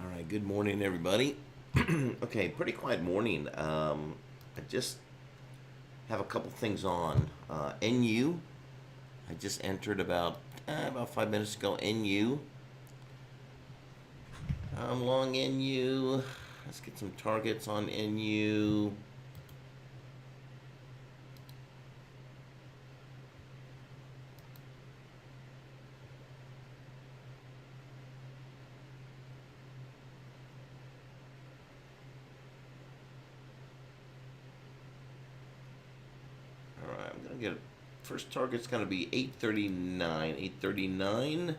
All right, good morning, everybody. Okay, pretty quiet morning. I just have a couple things on. NU, I just entered about 5 minutes ago. NU, I'm long NU. Let's get some targets on NU. All right, I'm gonna get first target's gonna be 839. 839.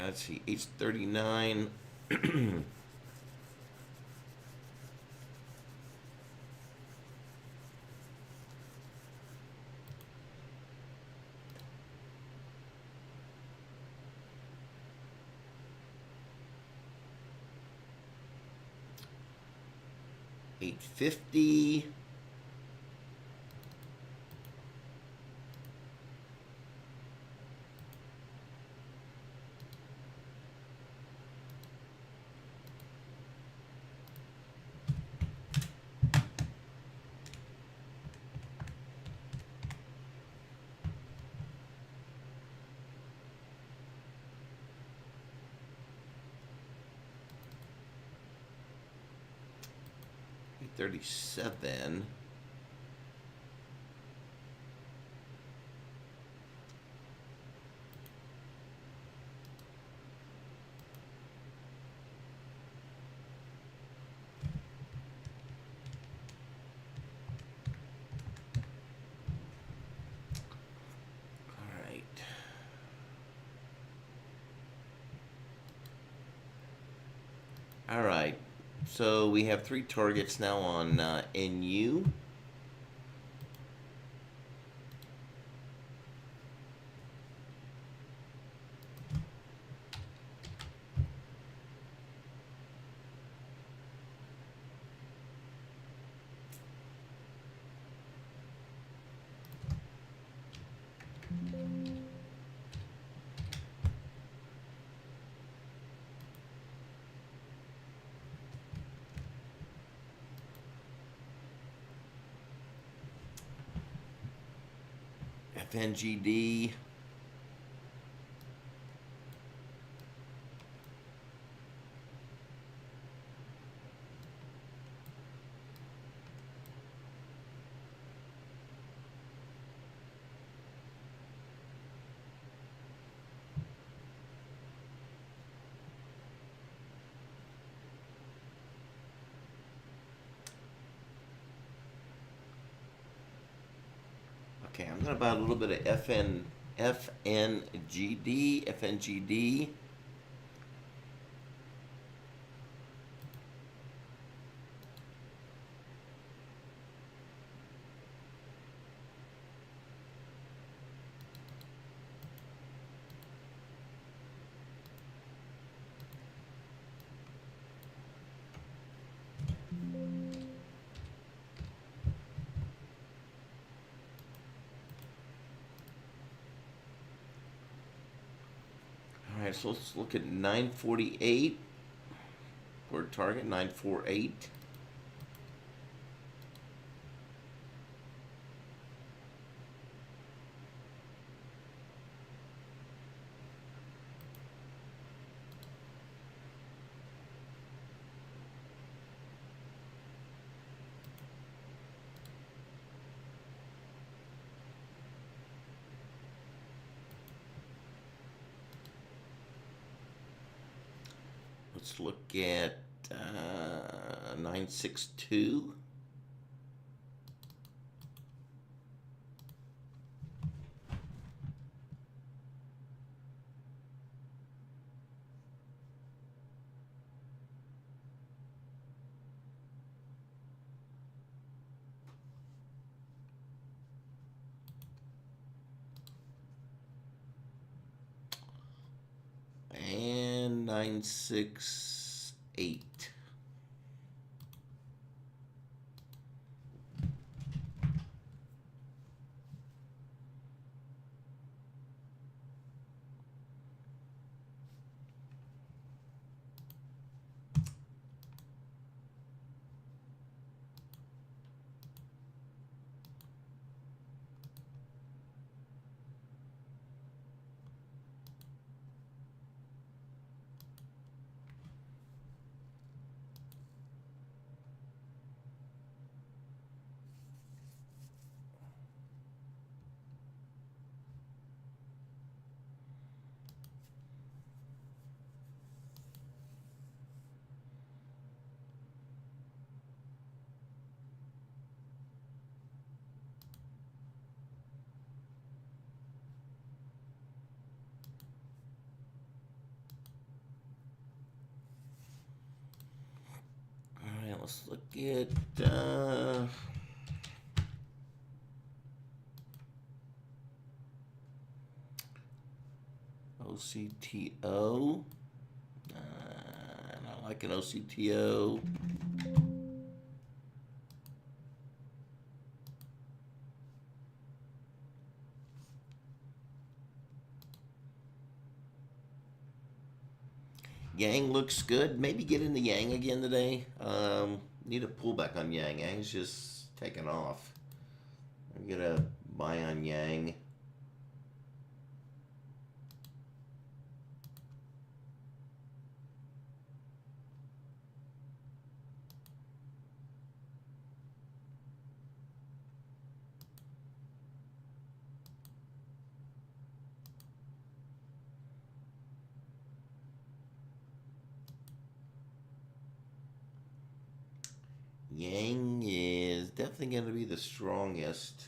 Let's see, 839. 850. 837. All right. All right. So we have three targets now on NU. FNGD. Okay, I'm gonna buy a little bit of FNGD. All right, so let's look at 948 for target 948. Let's look at 962. And 968. All right, let's look at OCTO. I like an OCTO. Yang looks good. Maybe get into Yang again today. Need a pullback on Yang. Yang's just taking off. I'm gonna buy on Yang. Yang is definitely going to be the strongest.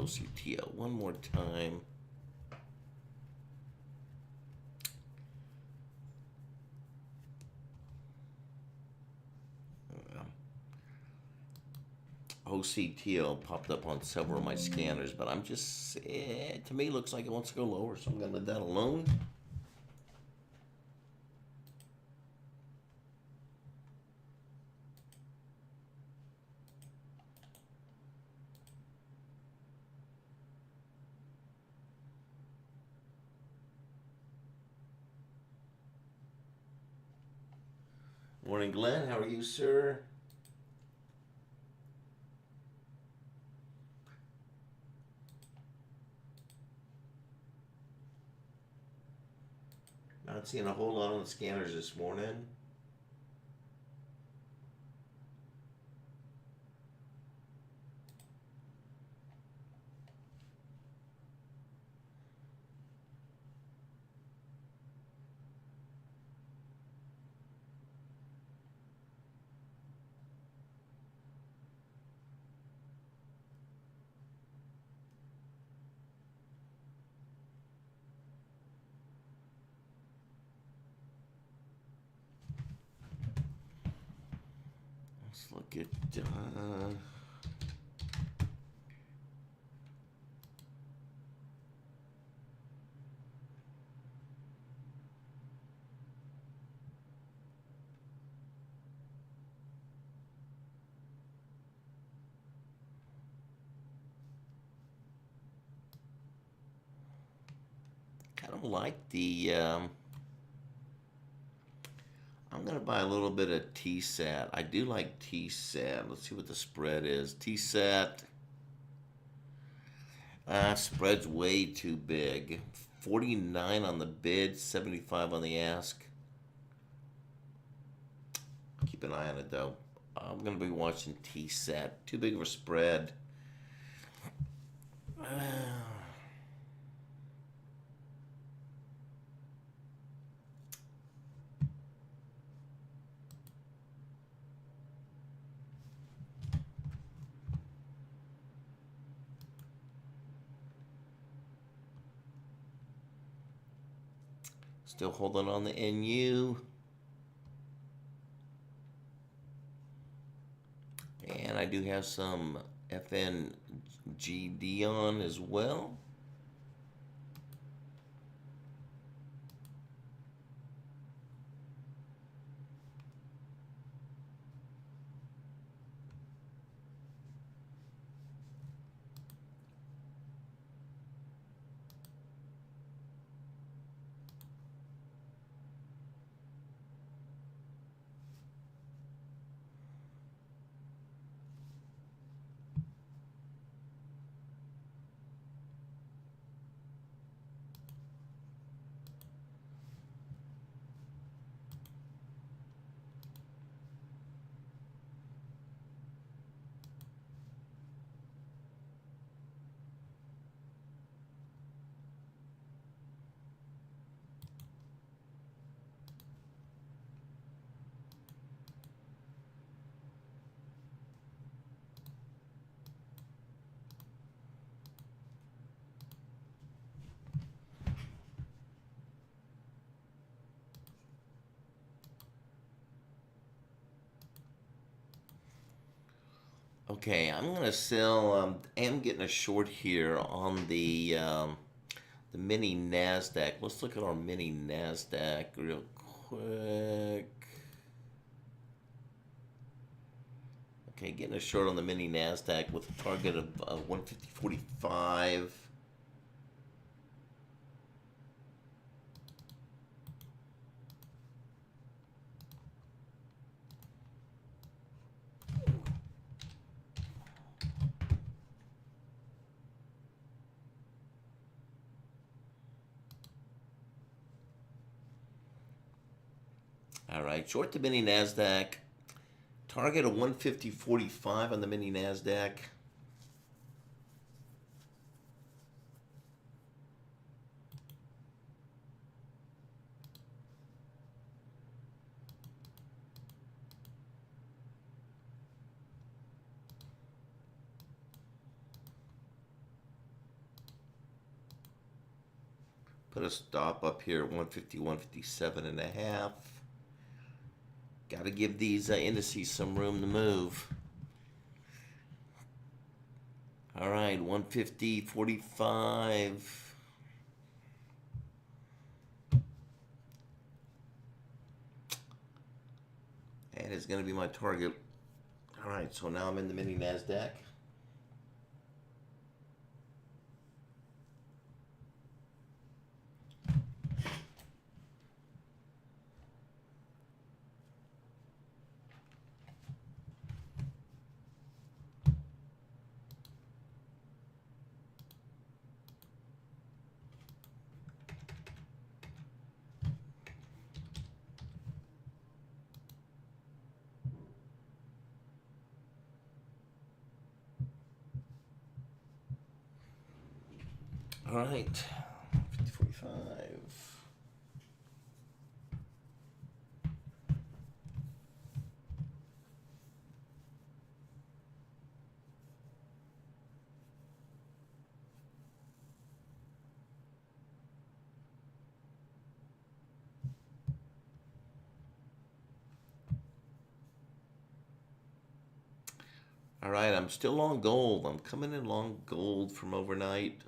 OCTO one more time. OCTO popped up on several of my scanners, but I'm just, to me, looks like it wants to go lower, so I'm going to let that alone. Morning, Glenn. How are you, sir? Not seeing a whole lot on the scanners this morning. Let's look at kind of like the I'm going to buy a little bit of TSAT. I do like TSAT. Let's see what the spread is. TSAT. Spread's way too big. 49 on the bid, 75 on the ask. Keep an eye on it, though. I'm going to be watching TSAT. Too big of a spread. Still holding on the NU. And I do have some FNGD on as well. Okay, I'm gonna sell. I am getting a short here on the mini Nasdaq. Let's look at our mini Nasdaq real quick. Okay, getting a short on the mini Nasdaq with a target of 150.45. All right, short the mini Nasdaq. Target of 150.45 on the mini Nasdaq. Put a stop up here at 150, 157 and a half. Got to give these indices some room to move. All right, 150.45. That is going to be my target. All right, so now I'm in the mini NASDAQ. All right, 50.45. All right, I'm still long gold. I'm coming in long gold from overnight.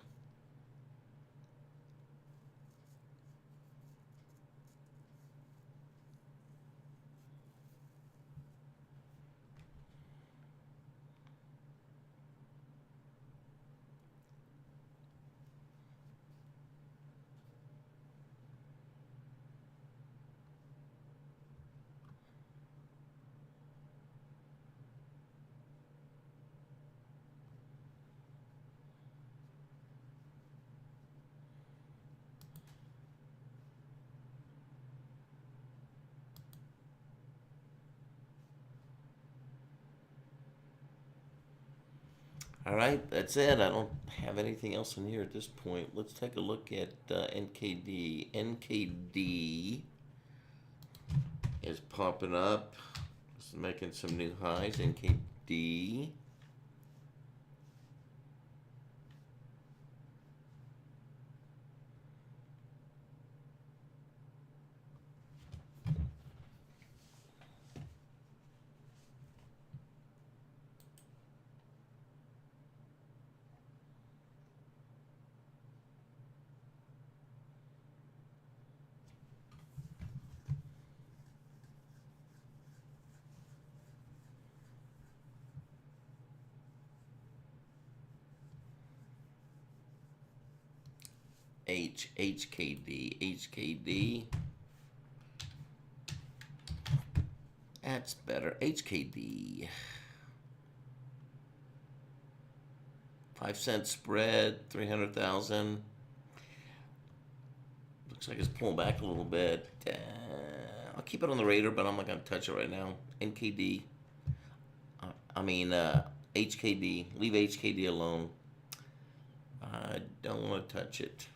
All right, that's it. I don't have anything else in here at this point. Let's take a look at NKD. NKD is popping up. It's making some new highs. NKD. HKD. HKD. That's better. HKD. 5-cent spread, 300,000. Looks like it's pulling back a little bit. I'll keep it on the radar, but I'm not going to touch it right now. NKD. HKD. Leave HKD alone. I don't want to touch it.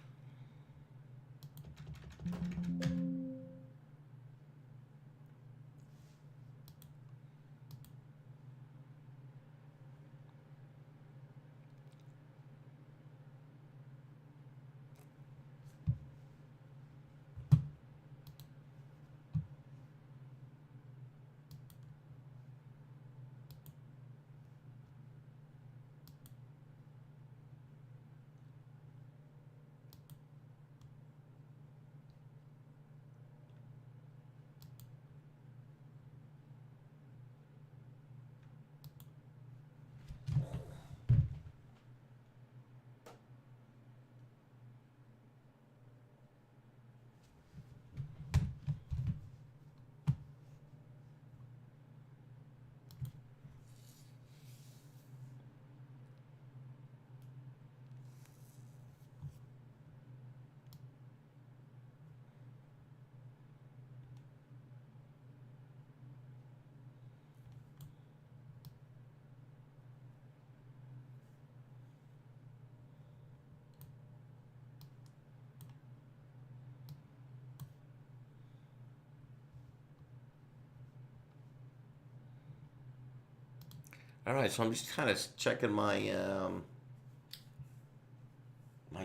All right, so I'm just kind of checking my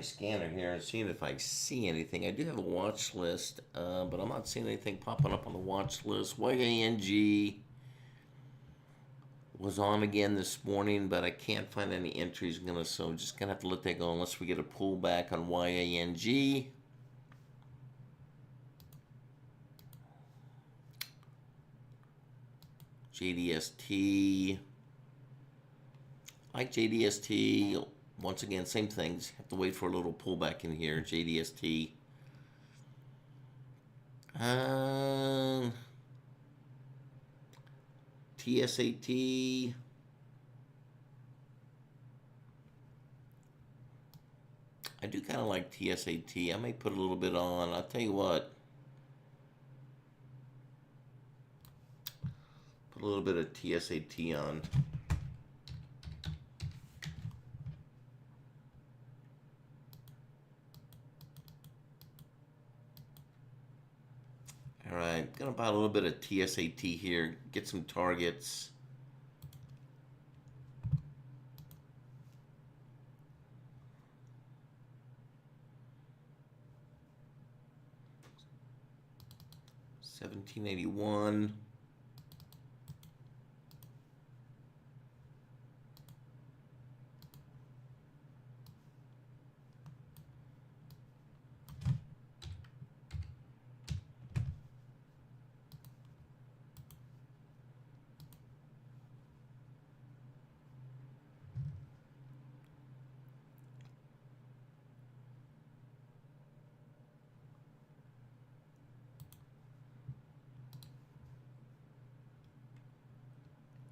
scanner here and seeing if I see anything. I do have a watch list, but I'm not seeing anything popping up on the watch list. YANG was on again this morning, but I can't find any entries. So I'm just gonna have to let that go unless we get a pullback on YANG. JDST. Like JDST, once again, same things. Have to wait for a little pullback in here. JDST. TSAT. I do kind of like TSAT. I may put a little bit on. I'll tell you what. Put a little bit of TSAT on. All right, gonna buy a little bit of TSAT here. Get some targets. $17.81.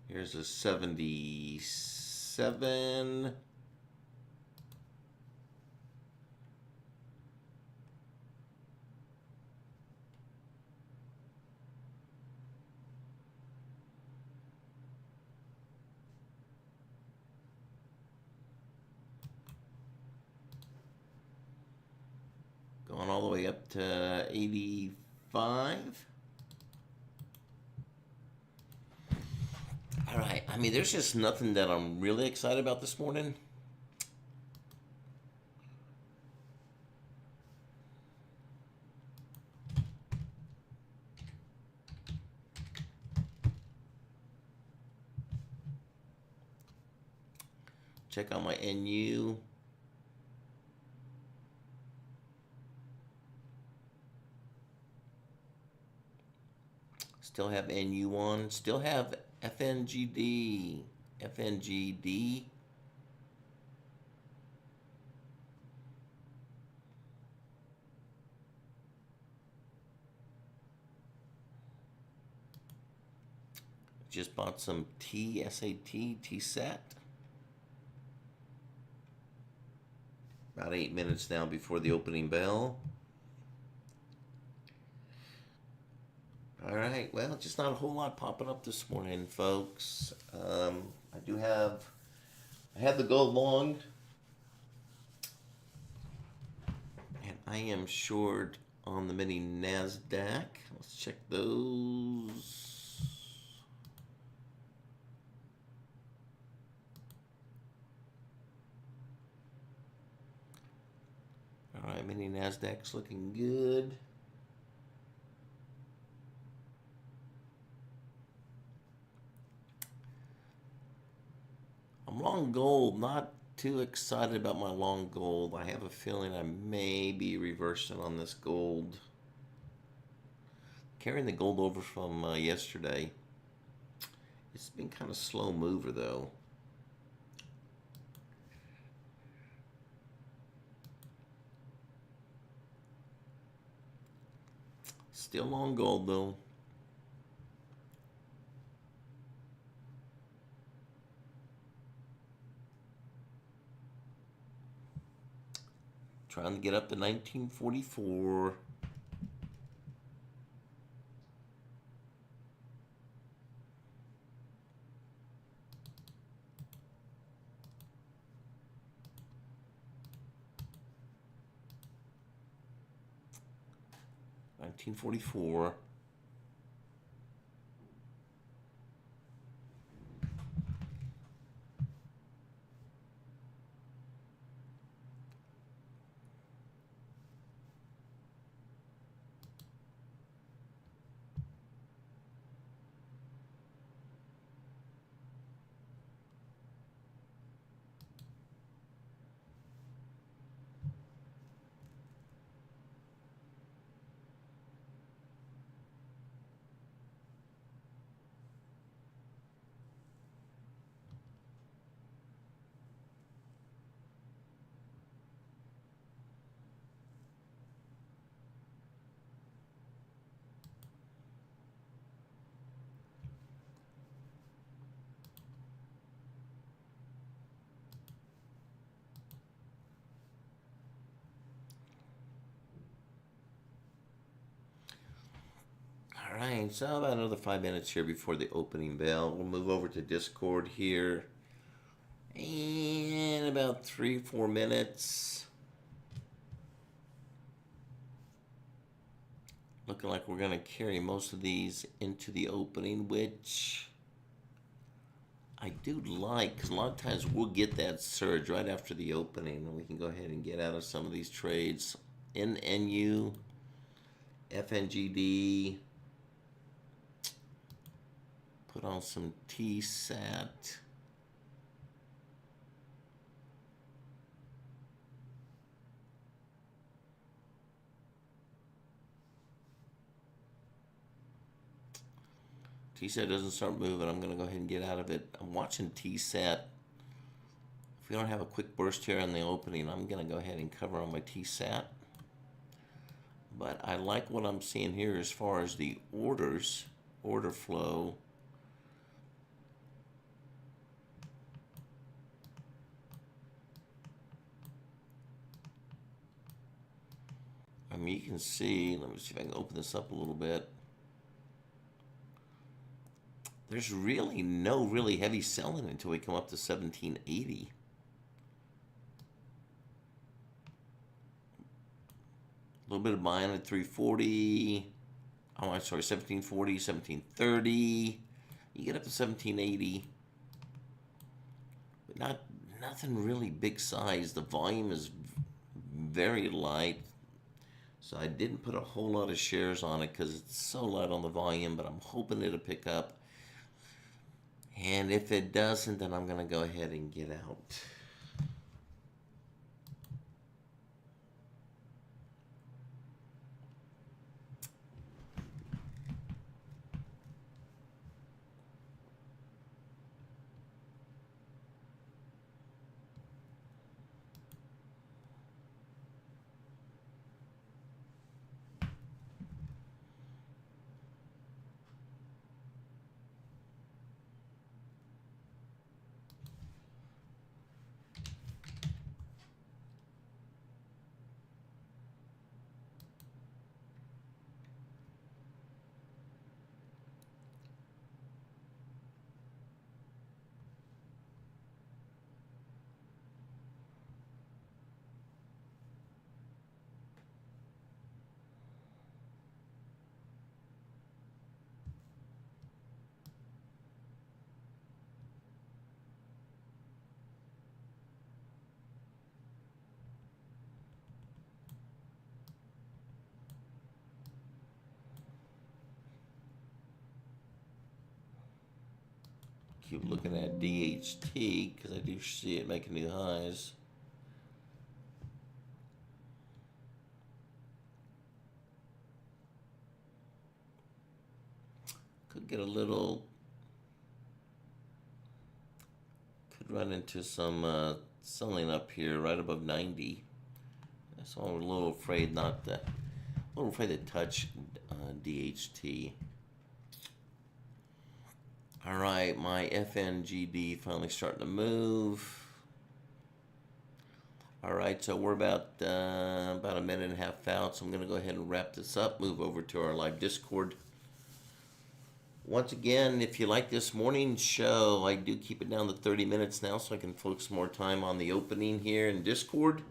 Here's a 77. Going all the way up to 85. All right. I mean, there's just nothing that I'm really excited about this morning. Check out my NU. Still have NU on. Still have FNGD. FNGD. Just bought some TSAT, TSAT. About 8 minutes now before the opening bell. All right, well, just not a whole lot popping up this morning, folks. I had the gold long, and I am short on the mini NASDAQ. Let's check those. All right, mini NASDAQ's looking good. I'm long gold, not too excited about my long gold. I have a feeling I may be reversing on this gold. Carrying the gold over from yesterday. It's been kind of slow mover though. Still long gold though. Trying to get up to 1944. $19.44. right, so about another 5 minutes here before the opening bell. We'll move over to Discord here in about 3-4 minutes. Looking like we're going to carry most of these into the opening, which I do like, because a lot of times we'll get that surge right after the opening, and we can go ahead and get out of some of these trades. NNU, FNGD, put on some TSAT. TSAT doesn't start moving, I'm going to go ahead and get out of it. I'm watching TSAT. If we don't have a quick burst here on the opening, I'm going to go ahead and cover on my TSAT. But I like what I'm seeing here as far as the orders, order flow. I mean, you can see, let me see if I can open this up a little bit. There's really no really heavy selling until we come up to 1780. A little bit of buying at 340. Oh, I'm sorry, 1740, 1730. You get up to 1780. But nothing really big size. The volume is very light. So I didn't put a whole lot of shares on it because it's so light on the volume, but I'm hoping it'll pick up. And if it doesn't, then I'm going to go ahead and get out. Keep looking at DHT because I do see it making new highs. Could get a little, could run into some selling up here right above 90. So I'm a little afraid to touch DHT. All right, my FNGD finally starting to move. All right, so we're about a minute and a half out, so I'm going to go ahead and wrap this up, move over to our live Discord. Once again, if you like this morning's show, I do keep it down to 30 minutes now so I can focus more time on the opening here in Discord.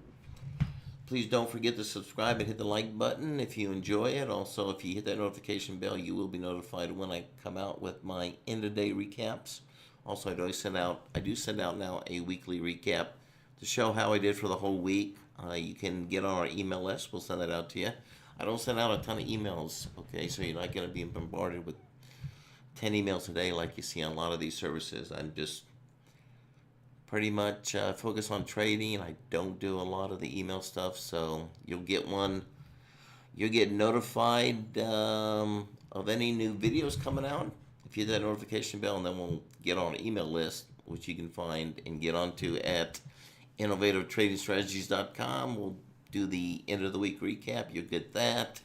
Please don't forget to subscribe and hit the like button if you enjoy it. Also, if you hit that notification bell, you will be notified when I come out with my end-of-day recaps. Also, I do send out now a weekly recap to show how I did for the whole week. You can get on our email list. We'll send that out to you. I don't send out a ton of emails, okay? So you're not going to be bombarded with 10 emails a day like you see on a lot of these services. I'm just pretty much focus on trading. I don't do a lot of the email stuff, so you'll get one. You'll get notified of any new videos coming out if you hit that notification bell, and then we'll get on an email list, which you can find and get onto at innovativetradingstrategies.com. We'll do the end of the week recap. You'll get that.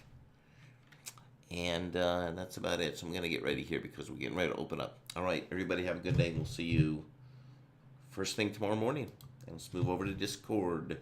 And that's about it. So I'm going to get ready here because we're getting ready to open up. All right, everybody have a good day, and we'll see you first thing tomorrow morning. And let's move over to Discord.